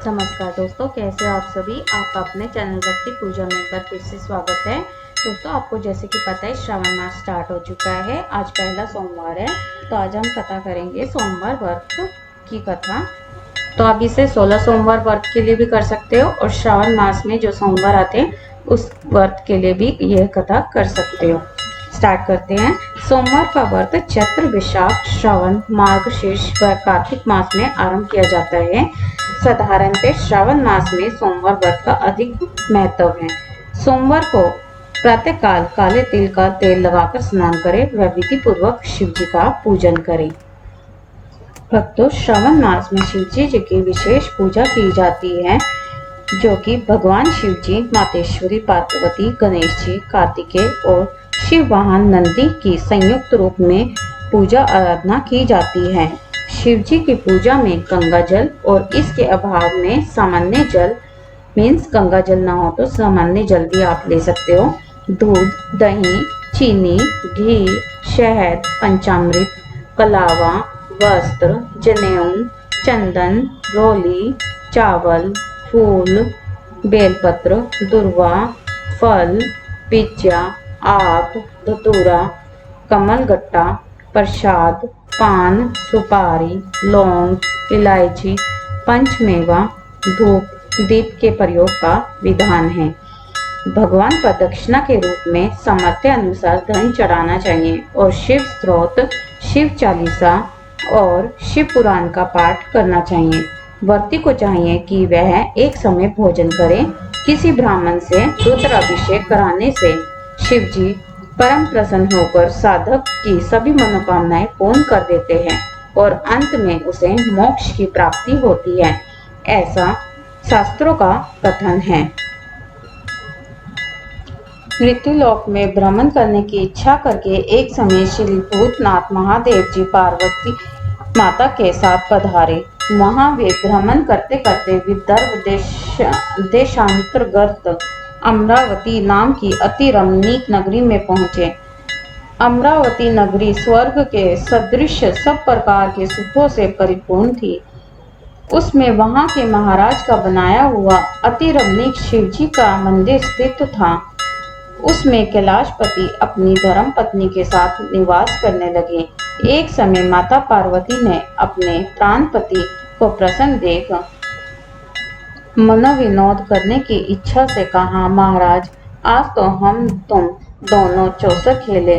नमस्कार दोस्तों, कैसे हो आप सभी। आप अपने चैनल भक्ति पूजा में एक बार फिर से स्वागत है। दोस्तों, आपको जैसे कि पता है श्रावण मास स्टार्ट हो चुका है। आज पहला सोमवार है, तो आज हम कथा करेंगे सोमवार व्रत की कथा। तो आप इसे 16 सोमवार व्रत के लिए भी कर सकते हो और श्रावण मास में जो सोमवार आते हैं उस व्रत के लिए भी यह कथा कर सकते हो। स्टार्ट करते हैं। सोमवार का व्रत चैत्र, वैशाख, श्रावण, मार्गशीर्ष व कार्तिक मास में आरंभ किया जाता है। साधारणतः श्रावण मास में सोमवार व्रत का अधिक महत्व है। सोमवार को प्रातः काल काले तिल का तेल लगाकर स्नान करें व विधि पूर्वक शिव जी का पूजन करें। भक्तों, श्रावण मास में शिव जी की विशेष पूजा की जाती है, जो कि भगवान शिव जी, मातेश्वरी पार्वती, गणेश जी, कार्तिकेय और शिव वाहन नंदी की संयुक्त रूप में पूजा आराधना की जाती है। शिव जी की पूजा में गंगा जल और इसके अभाव में सामान्य जल मीन्स गंगा जल ना हो तो सामान्य जल भी आप ले सकते हो। दूध, दही, चीनी, घी, शहद, पंचामृत, कलावा, वस्त्र, जनेऊ, चंदन, रोली, चावल, फूल, बेलपत्र, दुर्वा, फल, पिज्जा, आक, धतूरा, कमलगट्टा, प्रसाद, पान, सुपारी, लौंग, इलायची, पंचमेवा, धूप, दीप के प्रयोग का विधान है। भगवान पर दक्षिणा के रूप में सामर्थ्य अनुसार धन चढ़ाना चाहिए और शिव स्तोत्र, शिव चालीसा और शिव पुराण का पाठ करना चाहिए। व्रती को चाहिए कि वह एक समय भोजन करे। किसी ब्राह्मण से रुद्राभिषेक कराने से शिव जी परम प्रसन्न होकर साधक की सभी मनोकामनाएं पूर्ण कर देते हैं और अंत में उसे मोक्ष की प्राप्ति होती है, ऐसा शास्त्रों का कथन है। मृत्युलोक में भ्रमण करने की इच्छा करके एक समय श्री भूतनाथ महादेव जी पार्वती माता के साथ पधारे। वहां वे भ्रमण करते करते विदर्भ देशांतर्गत अमरावती नाम की अति रमणीक नगरी में पहुंचे। अमरावती नगरी स्वर्ग के सदृश सब प्रकार के सुखों से परिपूर्ण थी। उसमें वहां के महाराज का बनाया हुआ अति रमणीक शिवजी का मंदिर स्थित था। उसमें कैलाशपति अपनी धर्म पत्नी के साथ निवास करने लगे। एक समय माता पार्वती ने अपने प्राणपति को प्रसन्न देख मनोविनोद करने की इच्छा से कहा, महाराज, आज तो हम तुम दोनों चौसर खेले।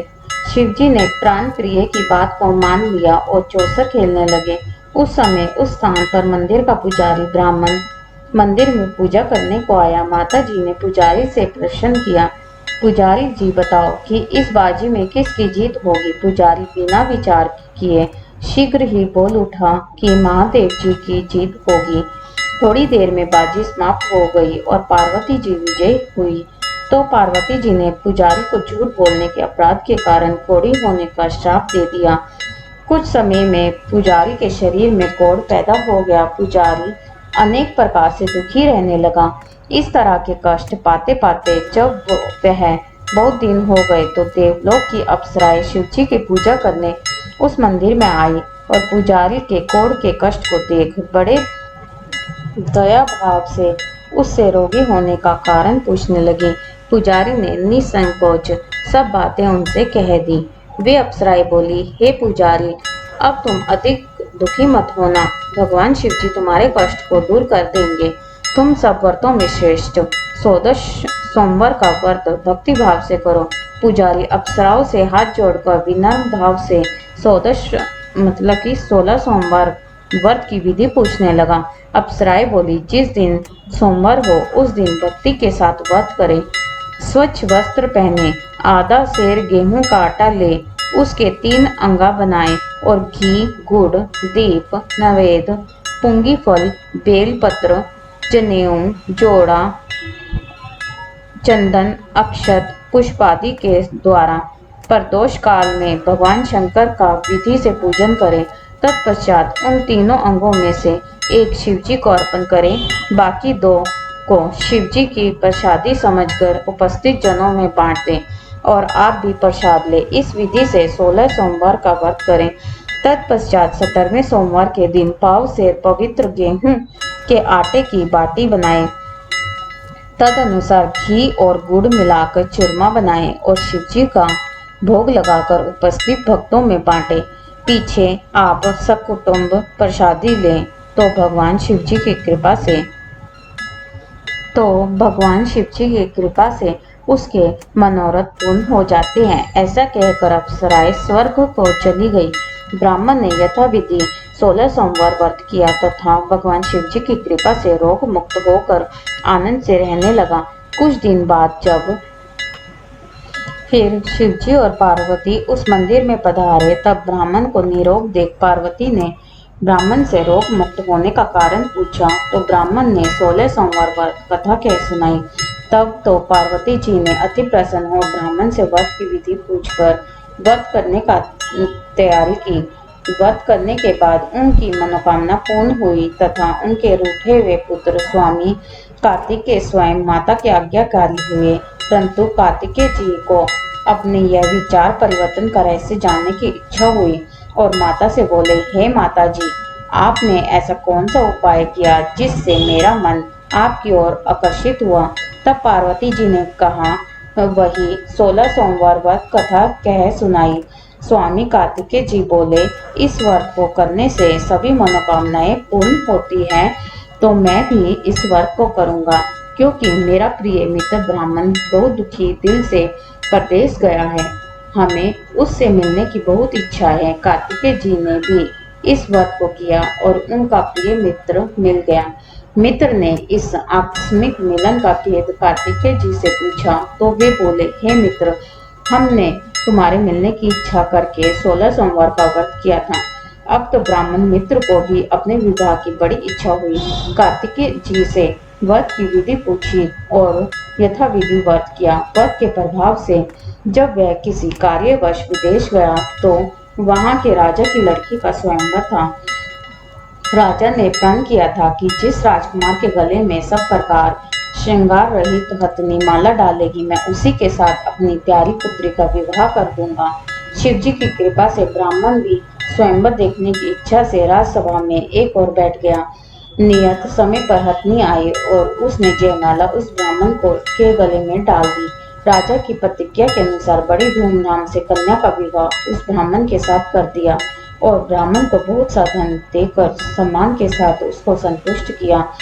शिवजी ने प्राण प्रिय की बात को मान लिया और चौसर खेलने लगे। उस समय उस स्थान पर मंदिर का पुजारी ब्राह्मण मंदिर में पूजा करने को आया। माता जी ने पुजारी से प्रश्न किया, पुजारी जी बताओ कि इस बाजी में किसकी जीत होगी। पुजारी बिना विचार किए शीघ्र ही बोल उठा कि महादेव जी की जीत होगी। थोड़ी देर में बाजी समाप्त हो गई और पार्वती जी विजयी हुई। तो पार्वती जी ने पुजारी को झूठ बोलने के अपराध के कारण कोढ़ी होने का श्राप दे दिया। कुछ समय में पुजारी के शरीर में कोढ़ पैदा हो गया। पुजारी अनेक प्रकार से दुखी रहने लगा। इस तरह के कष्ट पाते पाते जब वह बहुत दिन हो गए तो देवलोक की अप्सराएं शिवजी की पूजा करने उस मंदिर में आई और पुजारी के कोढ़ के कष्ट को देख बड़े दया भाव से उससे रोगी होने का कारण पूछने लगे। पुजारी ने निसंकोच सब बातें उनसे कह दी। वे अप्सराएं बोली, हे पुजारी, अब तुम अधिक दुखी मत होना। भगवान शिव जी तुम्हारे कष्ट को दूर कर देंगे। तुम सब व्रतों में श्रेष्ठ सोदश सोमवार का व्रत भक्ति भाव से करो। पुजारी अप्सराओं से हाथ जोड़कर विनम्र भाव से सोदश मतलब कि 16 सोमवार व्रत की विधि पूछने लगा। अप्सराएं बोली, जिस दिन सोमवार हो उस दिन भक्ति के साथ व्रत करें। स्वच्छ वस्त्र पहने, आधा सेर गेहूं का आटा ले, उसके 3 अंगा बनाए और घी, गुड़, दीप, नवेद, पुंगी फल, बेल पत्र, जनेऊ, जोड़ा, चंदन, अक्षत, पुष्प आदि के द्वारा प्रदोष काल में भगवान शंकर का विधि से पूजन करें। तत्पश्चात उन तीनों अंगों में से एक शिवजी को अर्पण करें, बाकी 2 को शिवजी की प्रसादी समझकर उपस्थित जनों में बांट दें और आप भी प्रसाद लें। इस विधि से 16 सोमवार का व्रत करें। तत्पश्चात 17वें सोमवार के दिन पाव से पवित्र गेहूं के आटे की बाटी बनाए। तदनुसार घी और गुड़ मिलाकर चूरमा बनाए और शिवजी का भोग लगाकर उपस्थित भक्तों में बांटे। पीछे आप सकुटुंब प्रसादी लें तो भगवान शिवजी की कृपा से उसके मनोरथ पूर्ण हो जाते हैं। ऐसा कहकर अप्सराएं स्वर्ग को चली गई। ब्राह्मण ने यथाविधि 16 सोमवार व्रत किया तथा भगवान शिवजी की कृपा से रोग मुक्त होकर आनंद से रहने लगा। कुछ दिन बाद जब फिर शिवजी और पार्वती उस मंदिर में पधारे तब ब्राह्मण को निरोग देख पार्वती ने ब्राह्मण से रोग मुक्त होने का कारण पूछा तो ब्राह्मण ने 16 सोमवार व्रत कथा कह सुनाई। तब तो पार्वती जी ने अति प्रसन्न हो ब्राह्मण से व्रत की विधि पूछकर व्रत करने का तैयारी की। व्रत करने के बाद उनकी मनोकामना पूर्ण हुई तथा उनके रूठे हुए पुत्र स्वामी कार्तिकेय स्वयं माता के आज्ञाकारी हुए। परंतु कार्तिकेय जी को अपने यह विचार परिवर्तन का रहस्य जानने की इच्छा हुई और माता से बोले, हे माता जी, आपने ऐसा कौन सा उपाय किया जिससे मेरा मन आपकी ओर आकर्षित हुआ। तब पार्वती जी ने कहा, वही 16 सोमवार व्रत कथा कह सुनाई। स्वामी कार्तिकेय जी बोले, इस व्रत को करने से सभी मनोकामनाएं पूर्ण होती हैं, तो मैं भी इस व्रत को करूंगा, क्योंकि मेरा प्रिय मित्र ब्राह्मण बहुत दुखी दिल से परदेश गया है। हमें उससे मिलने की बहुत इच्छा है। कार्तिकेय जी ने भी इस व्रत को किया और उनका प्रिय मित्र मिल गया। मित्र ने इस आकस्मिक मिलन का भेद कार्तिकेय जी से पूछा तो वे बोले, हे मित्र, हमने तुम्हारे मिलने की इच्छा करके 16 सोमवार का व्रत किया था। अब तो ब्राह्मण मित्र को भी अपने विवाह की बड़ी इच्छा हुई। कार्तिकेय जी से व्रत की विधि पूछी और यथाविधि व्रत किया। व्रत के प्रभाव से जब वह किसी कार्यवश विदेश गया तो वहां के राजा की लड़की का स्वयंवर था। राजा ने प्रण किया था कि जिस राजकुमार के गले में सब प्रकार श्रृंगार रहित हथनी माला डालेगी, मैं उसी के साथ अपनी प्यारी पुत्री का विवाह कर दूंगा। शिवजी की कृपा से ब्राह्मण भी स्वयंवर देखने की इच्छा से राजसभा में एक ओर बैठ गया। नियत समय पर हथनी आई और उसने जयमाला उस ब्राह्मण को के गले में डाल दी। राजा की प्रतिज्ञा के अनुसार बड़ी धूमधाम से कन्या का विवाह उस ब्राह्मण के साथ कर दिया और ब्राह्मण को बहुत सा धन देकर सम्मान के साथ उसको संतुष्ट किया।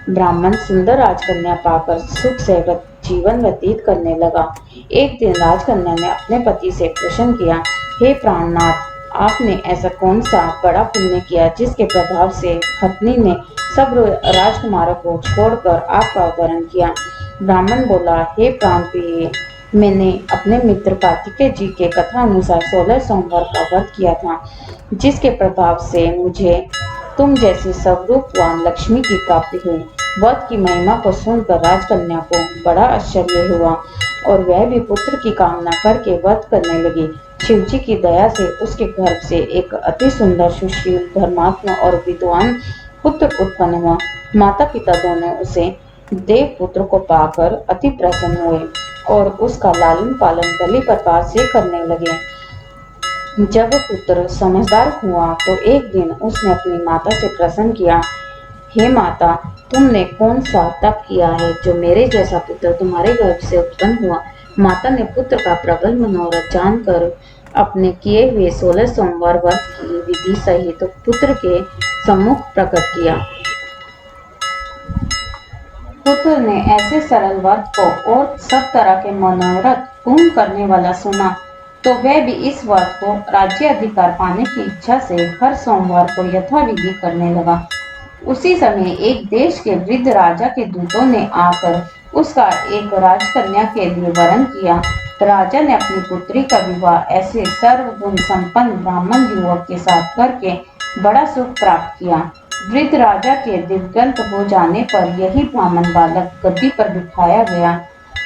ब्राह्मण सुंदर राजकन्या पाकर सुख से जीवन व्यतीत करने लगा। एक दिन राजकन्या ने अपने पति से प्रश्न किया, हे प्राणनाथ, आपने ऐसा कौन सा बड़ा पुण्य किया जिसके प्रभाव से हथनी ने सब राजकुमारों को छोड़कर आपका अपहरण किया। ब्राह्मण बोला, हे प्राण प्रिय, मैंने अपने मित्र कार्तिकेय जी के कथा अनुसार 16 सोमवार का व्रत किया था, जिसके प्रभाव से मुझे तुम जैसी सर्वरूपवान लक्ष्मी की प्राप्ति हुई। व्रत की महिमा को सुनकर राजकन्या को बड़ा आश्चर्य हुआ और वह भी पुत्र की कामना करके व्रत करने लगी। शिवजी की दया से उसके गर्भ से एक अति सुंदर, सुशील, धर्मात्मा और विद्वान पुत्र उत्पन्न हुआ। माता पिता दोनों उसे देव पुत्र को पाकर अति प्रसन्न हुए और उसका लालन पालन भली प्रकार से करने लगे। जब पुत्र समझदार हुआ तो एक दिन उसने अपनी माता से प्रश्न किया, हे माता, तुमने कौन सा तप किया है जो मेरे जैसा पुत्र तुम्हारे गर्भ से उत्पन्न हुआ। माता ने पुत्र का प्रबल मनोरथ जानकर अपने किए हुए 16 सोमवार व्रत की विधि सहित पुत्र के सम्मुख प्रकट किया। पुत्र ने ऐसे सरल व्रत को और सब तरह के मनोरथ पूर्ण करने वाला सुना तो वह भी इस व्रत को राज्य अधिकार पाने की इच्छा से हर सोमवार को यथाविधि करने लगा। उसी समय एक देश के वृद्ध राजा के दूतों ने आकर उसका एक राजकन्या के लिए वरण किया। राजा ने अपनी पुत्री का विवाह ऐसे सर्वगुण संपन्न ब्राह्मण युवक के साथ करके बड़ा सुख प्राप्त किया। वृद्ध राजा के दिवंगत हो जाने पर यही ब्राह्मण बालक गद्दी पर बिठाया गया,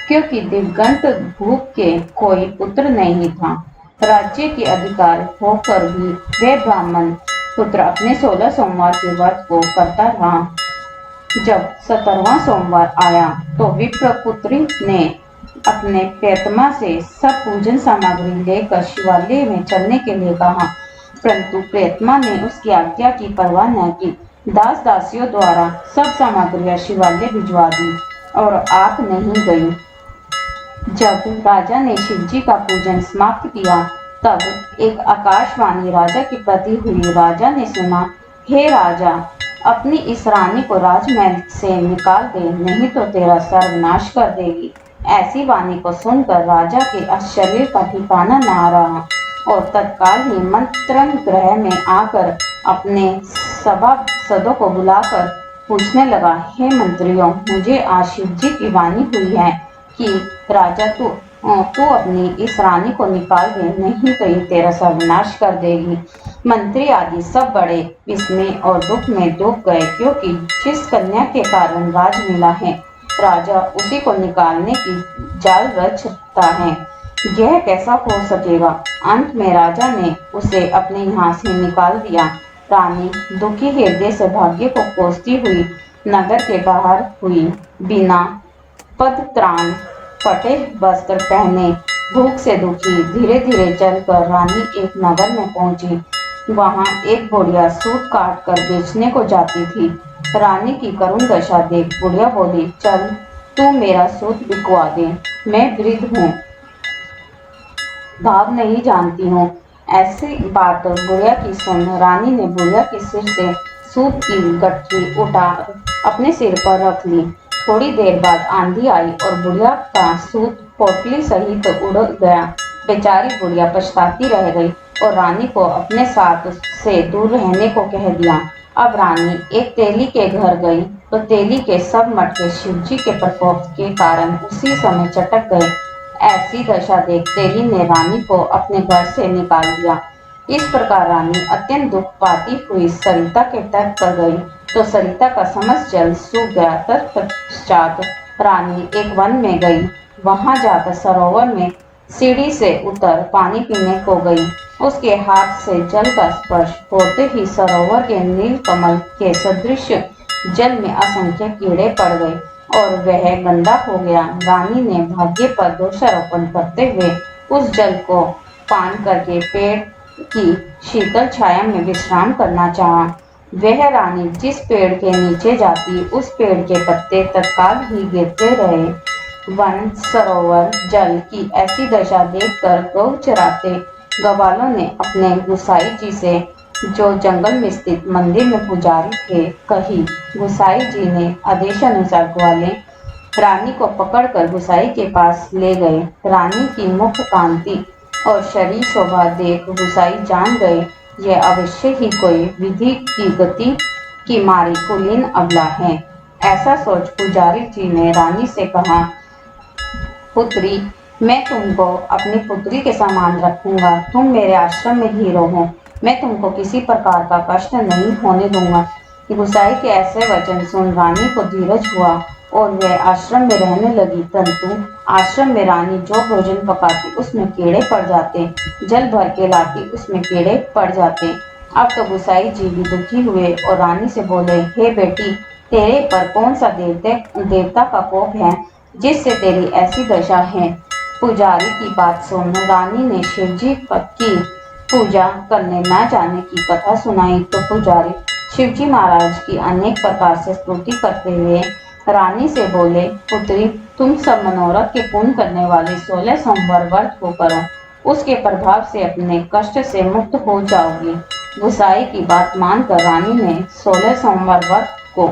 क्योंकि दिवंगत भूप के कोई पुत्र नहीं था। राज्य के अधिकार होकर भी वह ब्राह्मण पुत्र अपने 16 सोमवार के व्रत को करता रहा। जब 17वां सोमवार आया तो विप्रपुत्री ने अपने प्रियतमा से सब पूजन सामग्री लेकर शिवालय में चलने के लिए कहा, परंतु प्रियतमा ने उसकी आज्ञा की परवाह न की। दास दासियों द्वारा सब सामग्रियां शिवालय भिजवा दी और आग नहीं गई। जब राजा ने शिव जी का पूजन समाप्त किया तब एक आकाशवाणी राजा के प्रति हुई। राजा ने सुना, हे राजा, अपनी इस रानी को राजमहल से निकाल दे, नहीं तो तेरा सर्वनाश कर देगी। ऐसी वाणी को सुनकर राजा के आश्चर्य का ठिकाना न रहा और तत्काल ही मंत्रण गृह में आकर अपने सभासदों को बुलाकर पूछने लगा, हे मंत्रियों, मुझे आज शिव जी की वाणी हुई है कि राजा तू अपनी इस रानी को निकाल दे, नहीं तो ये तेरा सर्वनाश कर देगी। मंत्री आदि सब बड़े विस्मय और दुख में डूब गए, क्योंकि जिस कन्या के कारण राज मिला है, राजा उसी को निकालने की जाल रचता है। यह कैसा हो सकेगा। अंत में राजा ने उसे अपने यहाँ से निकाल दिया। रानी दुखी हृदय से भाग्य को कोसती हुई नगर के बाहर हुई। बिना पदत्राण, फटे वस्त्र पहने, भूख से दुखी, धीरे धीरे चलकर रानी एक नगर में पहुंची। वहां एक बुढ़िया सूत काट कर बेचने को जाती थी। रानी की करुण दशा देख बुढ़िया बोली, चल तू मेरा सूत बिकवा दे, मैं वृद्ध हूँ, भाव नहीं जानती हूँ। ऐसी बात बुढ़िया की सुन रानी ने बुढ़िया के सिर से सूत की गठरी उठा अपने सिर पर रख ली। थोड़ी देर बाद आंधी आई और बुढ़िया का सूत पोटली सहित उड़ गया। बेचारी बुढ़िया पछताती रह गई और रानी को अपने साथ से दूर रहने को कह दिया। अब रानी एक तेली के घर गई तो तेली के सब मटके शिवजी के प्रकोप के कारण उसी समय चटक गए। ऐसी दशा देख तेली ने रानी को अपने घर से निकाल दिया। इस प्रकार रानी अत्यंत दुख पाती हुई सरिता के तट पर गई तो सरिता का समस्त जल सूख गया। तत्पश्चात रानी एक वन में गई। वहां जाकर सरोवर में सीढ़ी से उतर पानी पीने को गई। उसके हाथ से जल का स्पर्श होते ही सरोवर के नील कमल के सदृश जल में असंख्य कीड़े पड़ गए और वह गंदा हो गया। रानी ने भाग्य पर दोषारोपण करते हुए उस जल को पान करके पेड़ की शीतल छाया में विश्राम करना चाहा। वह रानी जिस पेड़ के नीचे जाती, उस पेड़ के पत्ते तत्काल ही गिरते रहे। वन, सरोवर, जल की ऐसी दशा देखकर गौ चराते ग्वालों ने अपने गुसाई जी से, जो जंगल में स्थित मंदिर में पुजारी थे, कही। गुसाई जी ने आदेशानुसार ग्वाले रानी को पकड़कर गुसाई के पास ले गए। रानी की मुख कांति और शरीर शोभा देख गुसाई जान गए, यह अवश्य ही कोई विधि की गति की मारी कुलीन अबला है। ऐसा सोच पुजारी जी ने रानी से कहा, पुत्री, मैं तुमको अपनी पुत्री के समान रखूंगा। तुम मेरे आश्रम में ही रहो, मैं तुमको किसी प्रकार का कष्ट नहीं होने दूंगा। गुसाई के ऐसे वचन सुन रानी को धीरज हुआ और वह आश्रम में रहने लगी। परंतु आश्रम में रानी जो भोजन पकाती उसमें कीड़े पड़ जाते, जल भर के लाती उसमें कीड़े पड़ जाते। अब तो गुसाई जी भी दुखी हुए और रानी से बोले, हे बेटी, तेरे पर कौन सा देवता का कोप है जिससे तेरी ऐसी दशा है। पुजारी की बात सुन रानी ने शिवजी की पूजा करने न जाने की कथा सुनाई तो पुजारी शिवजी महाराज की अनेक प्रकार से स्तुति करते हुए रानी से बोले, पुत्री, तुम सब मनोरथ के पूर्ण करने वाले 16 सोमवार व्रत को करो, उसके प्रभाव से अपने कष्ट से मुक्त हो जाओगी। गुसाई की बात मानकर रानी ने 16 सोमवार व्रत को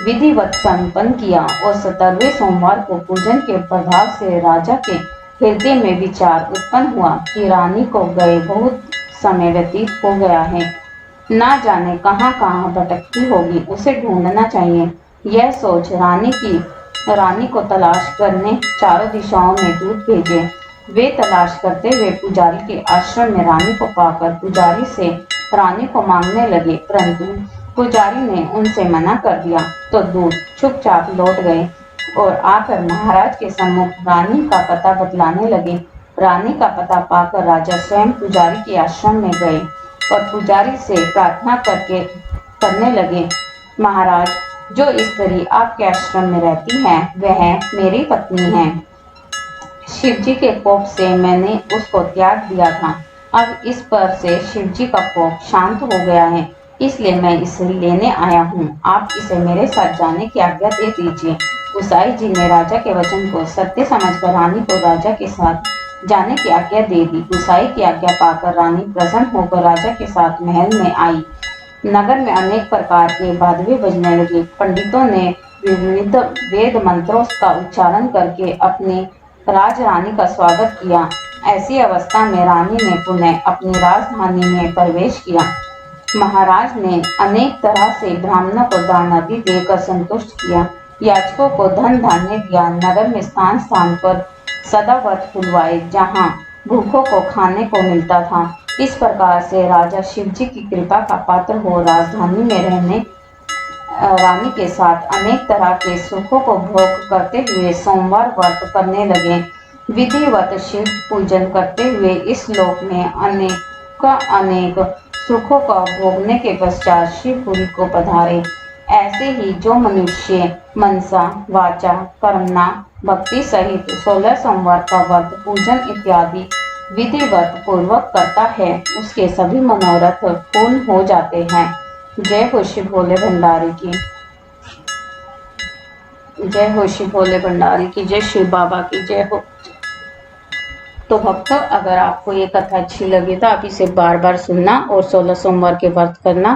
विधिवत संपन्न किया और 17वें सोमवार को पूजन के प्रभाव से राजा के हृदय में विचार उत्पन्न हुआ कि रानी को गए बहुत समय व्यतीत हो गया है, ना जाने कहां कहां भटकती होगी, उसे ढूंढना चाहिए। यह सोच रानी को तलाश करने चारों दिशाओं में दूत भेजे। वे तलाश करते हुए पुजारी के आश्रम में रानी को पाकर पुजारी से रानी को मांगने लगे, परंतु पुजारी ने उनसे मना कर दिया तो दूत चुपचाप लौट गए और आकर महाराज के सम्मुख रानी का पता बतलाने लगे। रानी का पता पाकर राजा स्वयं पुजारी के आश्रम में गए और पुजारी से प्रार्थना करने लगे, महाराज, जो स्त्री आपके आश्रम में रहती है वह मेरी पत्नी है। शिवजी के कोप से मैंने उसको त्याग दिया था। अब इस पर से शिवजी का कोप शांत हो गया है। इसलिए मैं इसे लेने आया हूँ। आप इसे मेरे साथ जाने की आज्ञा दे दीजिए। गुसाई जी ने राजा के वचन को सत्य समझकर रानी को राजा के साथ जाने की आज्ञा दे दी। गुसाई की आज्ञा पाकर रानी प्रसन्न होकर राजा के साथ महल में आई। नगर में अनेक प्रकार के बादवे बजने लगे। पंडितों ने विविध वेद मंत्रों का उच्चारण करके अपनी राजरानी का स्वागत किया। ऐसी अवस्था में रानी ने पुनः अपनी राजधानी में प्रवेश किया। महाराज ने अनेक तरह से ब्राह्मणों को दान आदि देकर संतुष्ट किया। याचकों को धन धान्य दिया। नगर में स्थान स्थान पर सदाव्रत खुलवाए जहाँ भूखों को खाने को मिलता था। इस प्रकार से राजा शिवजी की कृपा का पात्र हो राजधानी में रहने रानी के साथ अनेक तरह के सुखों को भोग करते हुए सोमवार व्रत करने लगे। विधिवत शिव पूजन करते हुए इस लोक में अनेक सुखों का भोगने के पश्चात शिवपुरी को पधारे। ऐसे ही जो मनुष्य मनसा वाचा कर्मणा भक्ति सहित 16 सोमवार का व्रत पूजन इत्यादि विधिवत पूर्वक करता है उसके सभी मनोरथ पूर्ण हो जाते हैं। जय हो शिव भोले भंडारी की जय हो, शिव भोले भंडारी की जय, शिव बाबा की जय हो। तो भक्तों, अगर आपको ये कथा अच्छी लगी तो आप इसे बार बार सुनना और 16 सोमवार के व्रत करना।